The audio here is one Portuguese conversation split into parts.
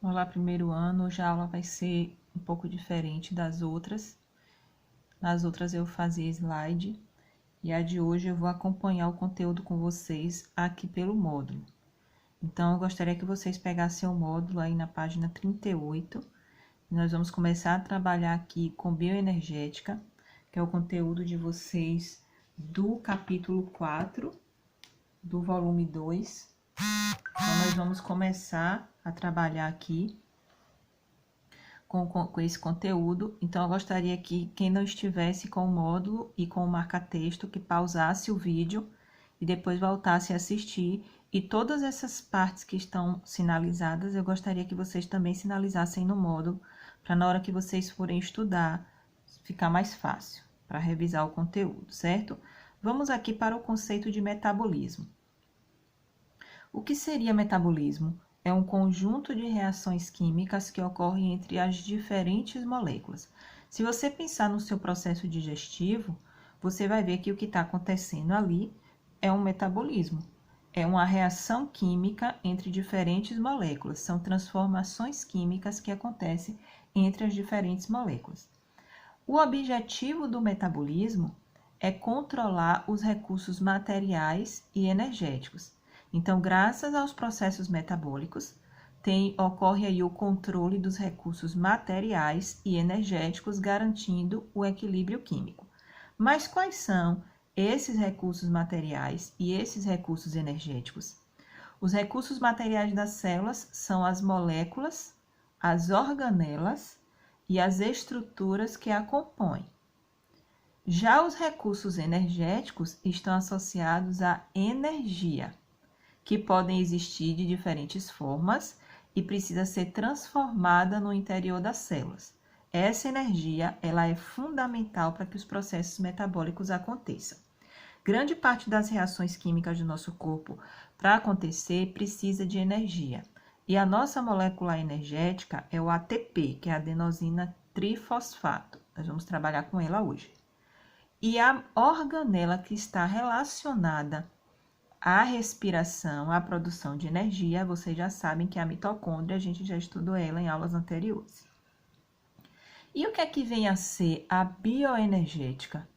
Olá, primeiro ano. Hoje a aula vai ser um pouco diferente das outras. Nas outras eu fazia slide e a de hoje eu vou acompanhar o conteúdo com vocês aqui pelo módulo. Então, eu gostaria que vocês pegassem o módulo aí na página 38. Nós vamos começar a trabalhar aqui com bioenergética, que é o conteúdo de vocês do capítulo 4, do volume 2. Então, nós vamos começar a trabalhar aqui com esse conteúdo. Então, eu gostaria que quem não estivesse com o módulo e com o marca-texto, que pausasse o vídeo e depois voltasse a assistir. E todas essas partes que estão sinalizadas, eu gostaria que vocês também sinalizassem no módulo, para na hora que vocês forem estudar, ficar mais fácil para revisar o conteúdo, certo? Vamos aqui para o conceito de metabolismo. O que seria metabolismo? É um conjunto de reações químicas que ocorrem entre as diferentes moléculas. Se você pensar no seu processo digestivo, você vai ver que o que está acontecendo ali é um metabolismo. É uma reação química entre diferentes moléculas. São transformações químicas que acontecem entre as diferentes moléculas. O objetivo do metabolismo é controlar os recursos materiais e energéticos. Então, graças aos processos metabólicos, ocorre aí o controle dos recursos materiais e energéticos, garantindo o equilíbrio químico. Mas quais são esses recursos materiais e esses recursos energéticos? Os recursos materiais das células são as moléculas, as organelas e as estruturas que a compõem. Já os recursos energéticos estão associados à energia, que podem existir de diferentes formas e precisa ser transformada no interior das células. Essa energia, ela é fundamental para que os processos metabólicos aconteçam. Grande parte das reações químicas do nosso corpo, para acontecer, precisa de energia. E a nossa molécula energética é o ATP, que é a adenosina trifosfato. Nós vamos trabalhar com ela hoje. E a organela que está relacionada à respiração, à produção de energia, vocês já sabem que é a mitocôndria, a gente já estudou ela em aulas anteriores. E o que é que vem a ser a bioenergética?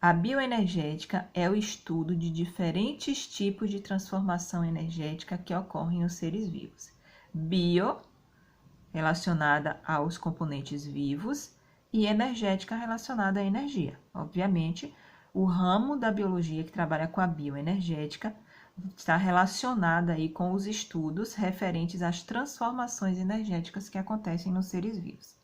A bioenergética é o estudo de diferentes tipos de transformação energética que ocorrem nos seres vivos. Bio, relacionada aos componentes vivos, e energética relacionada à energia. Obviamente, o ramo da biologia que trabalha com a bioenergética está relacionado aí com os estudos referentes às transformações energéticas que acontecem nos seres vivos.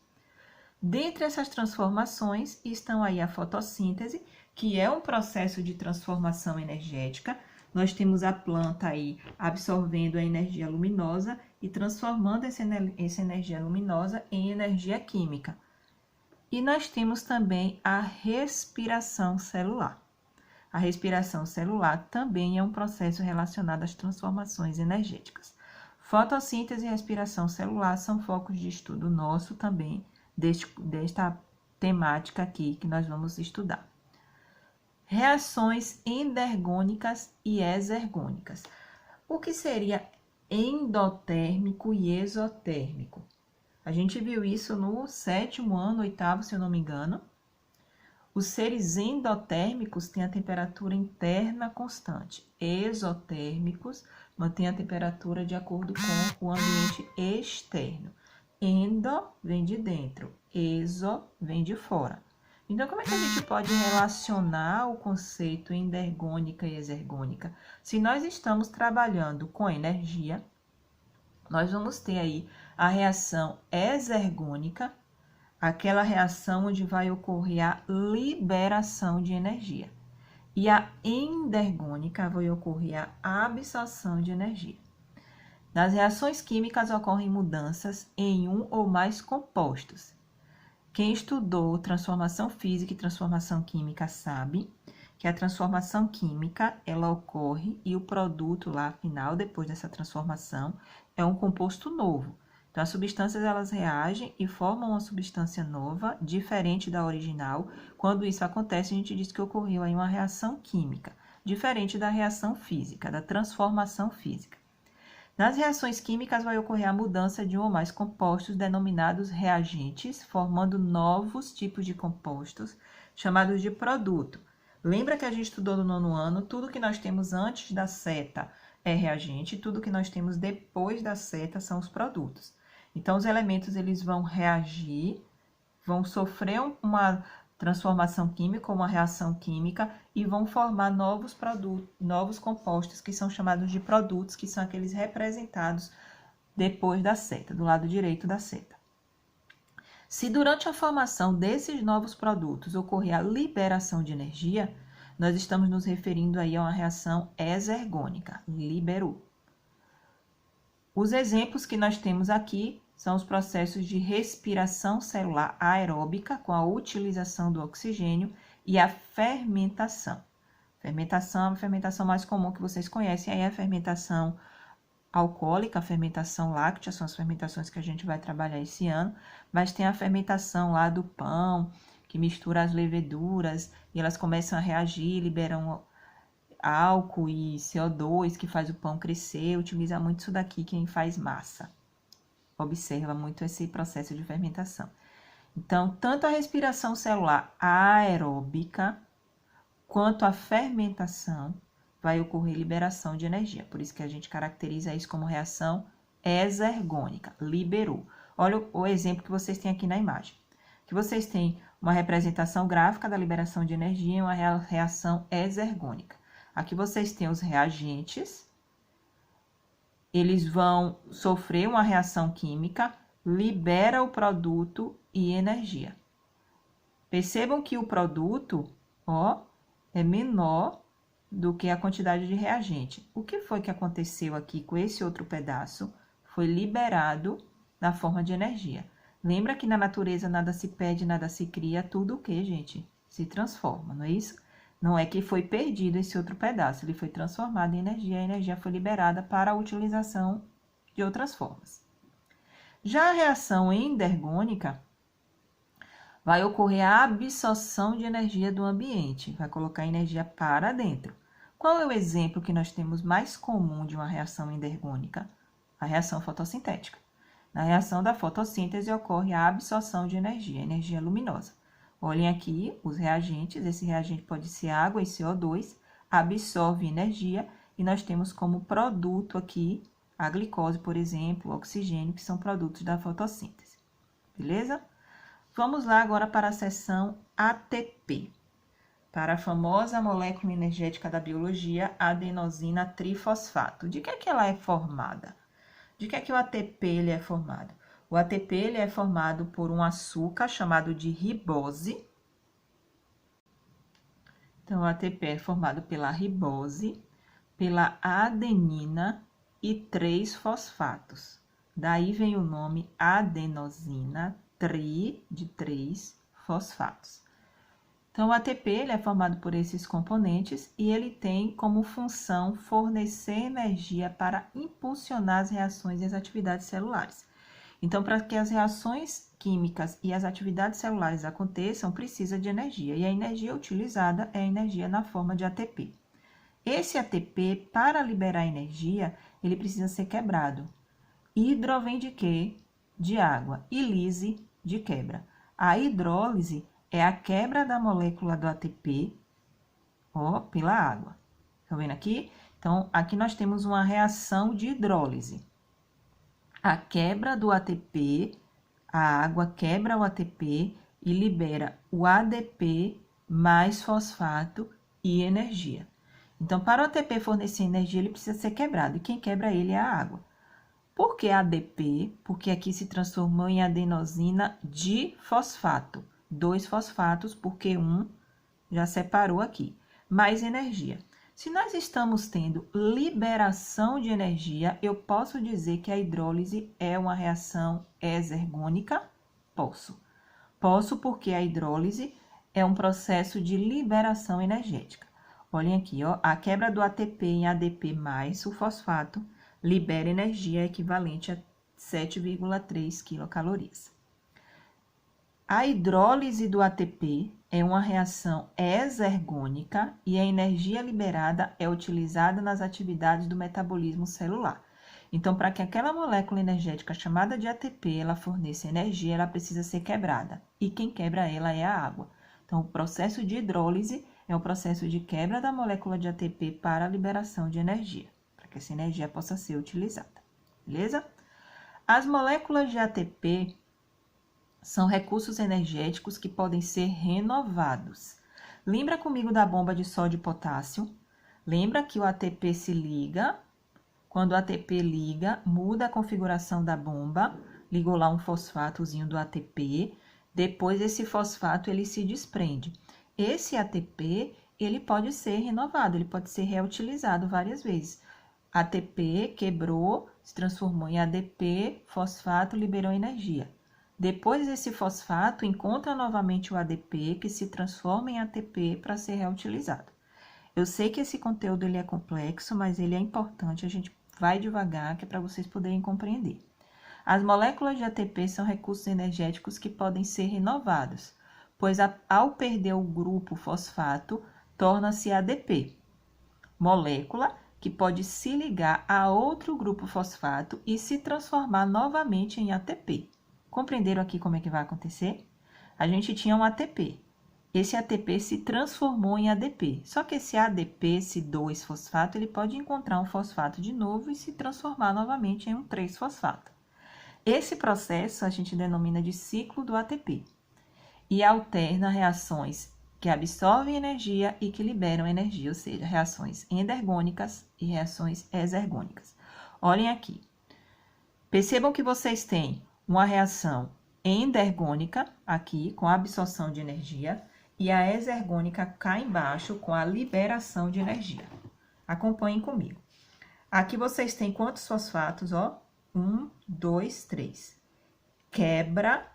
Dentre essas transformações estão aí a fotossíntese, que é um processo de transformação energética. Nós temos a planta aí absorvendo a energia luminosa e transformando essa energia luminosa em energia química. E nós temos também a respiração celular. A respiração celular também é um processo relacionado às transformações energéticas. Fotossíntese e respiração celular são focos de estudo nosso também, desta temática aqui que nós vamos estudar. Reações endergônicas e exergônicas. O que seria endotérmico e exotérmico? A gente viu isso no 7º ano, 8º, se eu não me engano. Os seres endotérmicos têm a temperatura interna constante. Exotérmicos mantêm a temperatura de acordo com o ambiente externo. Endo vem de dentro, exo vem de fora. Então, como é que a gente pode relacionar o conceito endergônica e exergônica? Se nós estamos trabalhando com energia, nós vamos ter aí a reação exergônica, aquela reação onde vai ocorrer a liberação de energia. E a endergônica vai ocorrer a absorção de energia. Nas reações químicas ocorrem mudanças em um ou mais compostos. Quem estudou transformação física e transformação química sabe que a transformação química, ela ocorre e o produto lá final, depois dessa transformação, é um composto novo. Então, as substâncias, elas reagem e formam uma substância nova, diferente da original. Quando isso acontece, a gente diz que ocorreu aí uma reação química, diferente da reação física, da transformação física. Nas reações químicas vai ocorrer a mudança de um ou mais compostos denominados reagentes, formando novos tipos de compostos, chamados de produto. Lembra que a gente estudou no 9º ano, tudo que nós temos antes da seta é reagente, tudo que nós temos depois da seta são os produtos. Então, os elementos eles vão reagir, vão sofrer uma transformação química, uma reação química, e vão formar novos produtos, novos compostos, que são chamados de produtos, que são aqueles representados depois da seta, do lado direito da seta. Se durante a formação desses novos produtos ocorrer a liberação de energia, nós estamos nos referindo aí a uma reação exergônica, liberou. Os exemplos que nós temos aqui são os processos de respiração celular aeróbica com a utilização do oxigênio e a fermentação. Fermentação, a fermentação mais comum que vocês conhecem aí é a fermentação alcoólica, a fermentação láctea, são as fermentações que a gente vai trabalhar esse ano, mas tem a fermentação lá do pão, que mistura as leveduras e elas começam a reagir, liberam álcool e CO2, que faz o pão crescer, utiliza muito isso daqui quem faz massa. Observa muito esse processo de fermentação. Então, tanto a respiração celular aeróbica quanto a fermentação vai ocorrer liberação de energia. Por isso que a gente caracteriza isso como reação exergônica, liberou. Olha o exemplo que vocês têm aqui na imagem. Que vocês têm uma representação gráfica da liberação de energia e uma reação exergônica. Aqui vocês têm os reagentes, eles vão sofrer uma reação química, libera o produto e energia. Percebam que o produto, ó, é menor do que a quantidade de reagente. O que foi que aconteceu aqui com esse outro pedaço? Foi liberado na forma de energia. Lembra que na natureza nada se perde, nada se cria, tudo o que, gente? Se transforma, não é isso? Não é que foi perdido esse outro pedaço, ele foi transformado em energia, a energia foi liberada para a utilização de outras formas. Já a reação endergônica vai ocorrer a absorção de energia do ambiente, vai colocar energia para dentro. Qual é o exemplo que nós temos mais comum de uma reação endergônica? A reação fotossintética. Na reação da fotossíntese ocorre a absorção de energia luminosa. Olhem aqui os reagentes, esse reagente pode ser água e CO2, absorve energia e nós temos como produto aqui a glicose, por exemplo, o oxigênio, que são produtos da fotossíntese. Beleza? Vamos lá agora para a seção ATP. Para a famosa molécula energética da biologia, adenosina trifosfato. De que é que ela é formada? De que é que o ATP ele é formado? O ATP ele é formado por um açúcar chamado de ribose. Então, o ATP é formado pela ribose, pela adenina e 3 fosfatos. Daí vem o nome adenosina de 3 fosfatos. Então, o ATP ele é formado por esses componentes e ele tem como função fornecer energia para impulsionar as reações e as atividades celulares. Então, para que as reações químicas e as atividades celulares aconteçam, precisa de energia. E a energia utilizada é a energia na forma de ATP. Esse ATP, para liberar energia, ele precisa ser quebrado. Hidro vem de quê? De água. E lise, de quebra. A hidrólise é a quebra da molécula do ATP, ó, pela água. Estão vendo aqui? Então, aqui nós temos uma reação de hidrólise. A quebra do ATP, a água quebra o ATP e libera o ADP mais fosfato e energia. Então, para o ATP fornecer energia, ele precisa ser quebrado. E quem quebra ele é a água. Por que ADP? Porque aqui se transformou em adenosina difosfato. 2 fosfatos, porque um já separou aqui. Mais energia. Se nós estamos tendo liberação de energia, eu posso dizer que a hidrólise é uma reação exergônica? Posso. Posso porque a hidrólise é um processo de liberação energética. Olhem aqui, ó, a quebra do ATP em ADP mais o fosfato libera energia equivalente a 7,3 quilocalorias. A hidrólise do ATP é uma reação exergônica e a energia liberada é utilizada nas atividades do metabolismo celular. Então, para que aquela molécula energética chamada de ATP, ela forneça energia, ela precisa ser quebrada. E quem quebra ela é a água. Então, o processo de hidrólise é o processo de quebra da molécula de ATP para a liberação de energia, para que essa energia possa ser utilizada. Beleza? As moléculas de ATP são recursos energéticos que podem ser renovados. Lembra comigo da bomba de sódio e potássio? Lembra que o ATP se liga? Quando o ATP liga, muda a configuração da bomba, ligou lá um fosfatozinho do ATP, depois esse fosfato ele se desprende. Esse ATP, ele pode ser renovado, ele pode ser reutilizado várias vezes. ATP quebrou, se transformou em ADP, fosfato liberou energia. Depois esse fosfato encontra novamente o ADP, que se transforma em ATP para ser reutilizado. Eu sei que esse conteúdo ele é complexo, mas ele é importante, a gente vai devagar, que é para vocês poderem compreender. As moléculas de ATP são recursos energéticos que podem ser renovados, pois ao perder o grupo fosfato, torna-se ADP, molécula que pode se ligar a outro grupo fosfato e se transformar novamente em ATP. Compreenderam aqui como é que vai acontecer? A gente tinha um ATP. Esse ATP se transformou em ADP. Só que esse ADP, esse 2-fosfato, ele pode encontrar um fosfato de novo e se transformar novamente em um 3-fosfato. Esse processo a gente denomina de ciclo do ATP e alterna reações que absorvem energia e que liberam energia, ou seja, reações endergônicas e reações exergônicas. Olhem aqui. Percebam que vocês têm uma reação endergônica aqui com a absorção de energia e a exergônica cá embaixo com a liberação de energia. Acompanhem comigo. Aqui vocês têm quantos fosfatos, ó? 1, 2, 3. Quebra,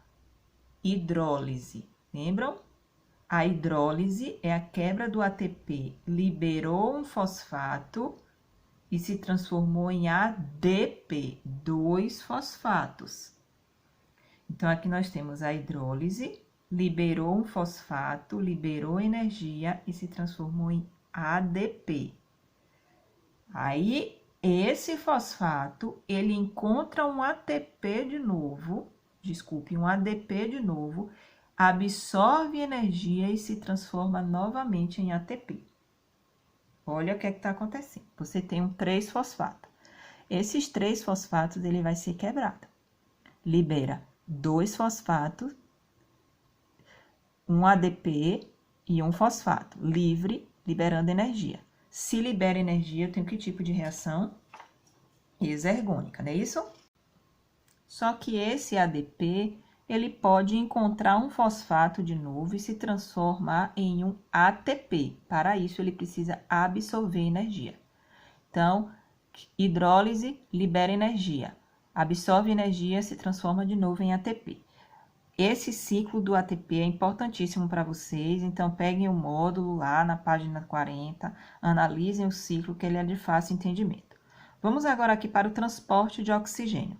hidrólise. Lembram? A hidrólise é a quebra do ATP. Liberou um fosfato e se transformou em ADP, 2 fosfatos. Então, aqui nós temos a hidrólise, liberou um fosfato, liberou energia e se transformou em ADP. Aí, esse fosfato, ele encontra um ATP de novo, um ADP de novo, absorve energia e se transforma novamente em ATP. Olha o que é que está acontecendo. Você tem um 3-fosfato. Esses 3 fosfatos, ele vai ser quebrado. Libera 2 fosfatos, um ADP e um fosfato, livre, liberando energia. Se libera energia, eu tenho que tipo de reação? Exergônica, não é isso? Só que esse ADP, ele pode encontrar um fosfato de novo e se transformar em um ATP. Para isso, ele precisa absorver energia. Então, hidrólise libera energia. Absorve energia, se transforma de novo em ATP. Esse ciclo do ATP é importantíssimo para vocês, então peguem o módulo lá na página 40, analisem o ciclo, que ele é de fácil entendimento. Vamos agora aqui para o transporte de oxigênio.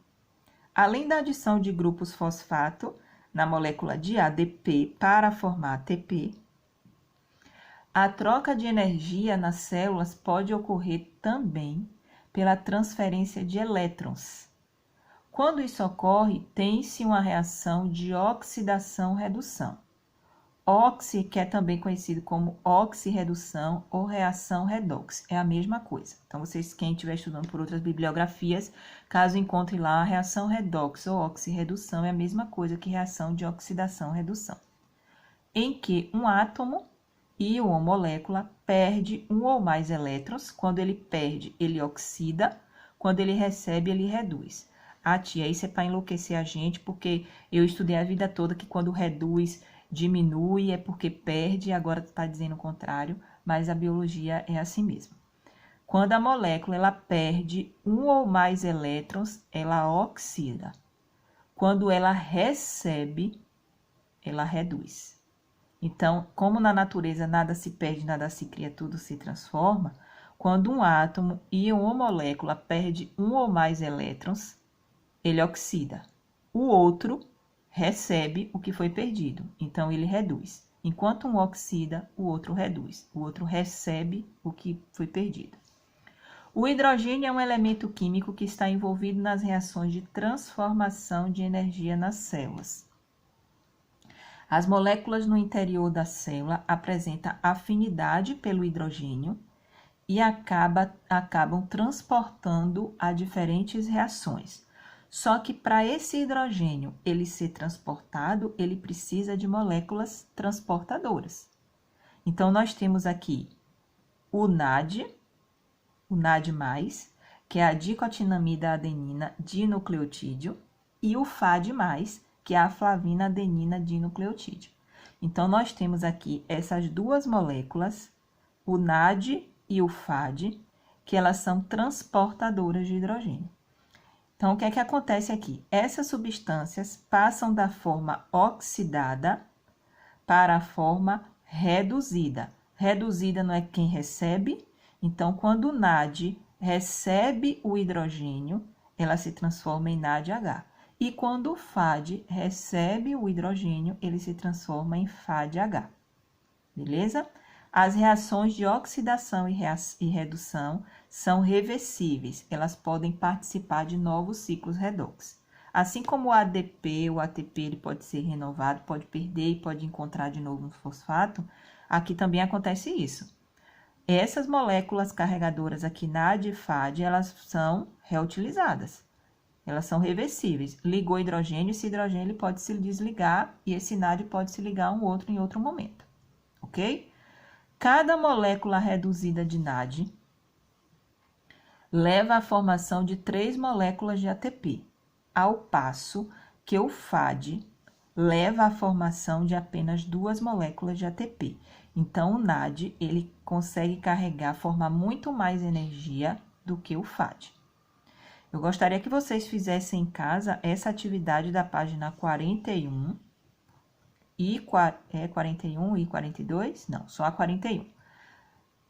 Além da adição de grupos fosfato na molécula de ADP para formar ATP, a troca de energia nas células pode ocorrer também pela transferência de elétrons. Quando isso ocorre, tem-se uma reação de oxidação-redução. Oxi, que é também conhecido como oxirredução ou reação redox, é a mesma coisa. Então, vocês, quem estiver estudando por outras bibliografias, caso encontre lá a reação redox ou oxirredução, é a mesma coisa que reação de oxidação-redução, em que um átomo e uma molécula perde um ou mais elétrons. Quando ele perde, ele oxida. Quando ele recebe, ele reduz. Ah, tia, isso é para enlouquecer a gente, porque eu estudei a vida toda que quando reduz, diminui, é porque perde, agora tu está dizendo o contrário, mas a biologia é assim mesmo. Quando a molécula ela perde um ou mais elétrons, ela oxida. Quando ela recebe, ela reduz. Então, como na natureza nada se perde, nada se cria, tudo se transforma, quando um átomo e uma molécula perde um ou mais elétrons, ele oxida. O outro recebe o que foi perdido, então ele reduz. Enquanto um oxida, o outro reduz. O outro recebe o que foi perdido. O hidrogênio é um elemento químico que está envolvido nas reações de transformação de energia nas células. As moléculas no interior da célula apresentam afinidade pelo hidrogênio e acabam transportando a diferentes reações. Só que para esse hidrogênio ele ser transportado, ele precisa de moléculas transportadoras. Então, nós temos aqui o NAD, que é a dicotinamida adenina dinucleotídeo, e o FAD+, que é a flavina adenina dinucleotídeo. Então, nós temos aqui essas duas moléculas, o NAD e o FAD, que elas são transportadoras de hidrogênio. Então, o que é que acontece aqui? Essas substâncias passam da forma oxidada para a forma reduzida. Reduzida não é quem recebe, então, quando o NAD recebe o hidrogênio, ela se transforma em NADH. E quando o FAD recebe o hidrogênio, ele se transforma em FADH. Beleza? As reações de oxidação e redução são reversíveis, elas podem participar de novos ciclos redox. Assim como o ADP, o ATP, ele pode ser renovado, pode perder e pode encontrar de novo um fosfato, aqui também acontece isso. Essas moléculas carregadoras aqui, NAD e FAD, elas são reutilizadas. Elas são reversíveis. Ligou hidrogênio, esse hidrogênio ele pode se desligar e esse NAD pode se ligar a um outro em outro momento. Ok? Cada molécula reduzida de NAD leva à formação de 3 moléculas de ATP, ao passo que o FAD leva à formação de apenas 2 moléculas de ATP. Então, o NAD, ele consegue carregar, formar muito mais energia do que o FAD. Eu gostaria que vocês fizessem em casa essa atividade da página 41 41 e 42? Não, só a 41.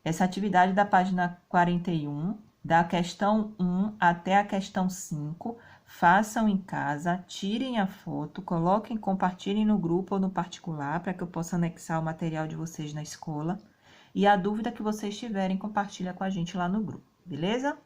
Essa atividade da página 41, da questão 1 até a questão 5, façam em casa, tirem a foto, coloquem, compartilhem no grupo ou no particular, para que eu possa anexar o material de vocês na escola. E a dúvida que vocês tiverem, compartilha com a gente lá no grupo, beleza?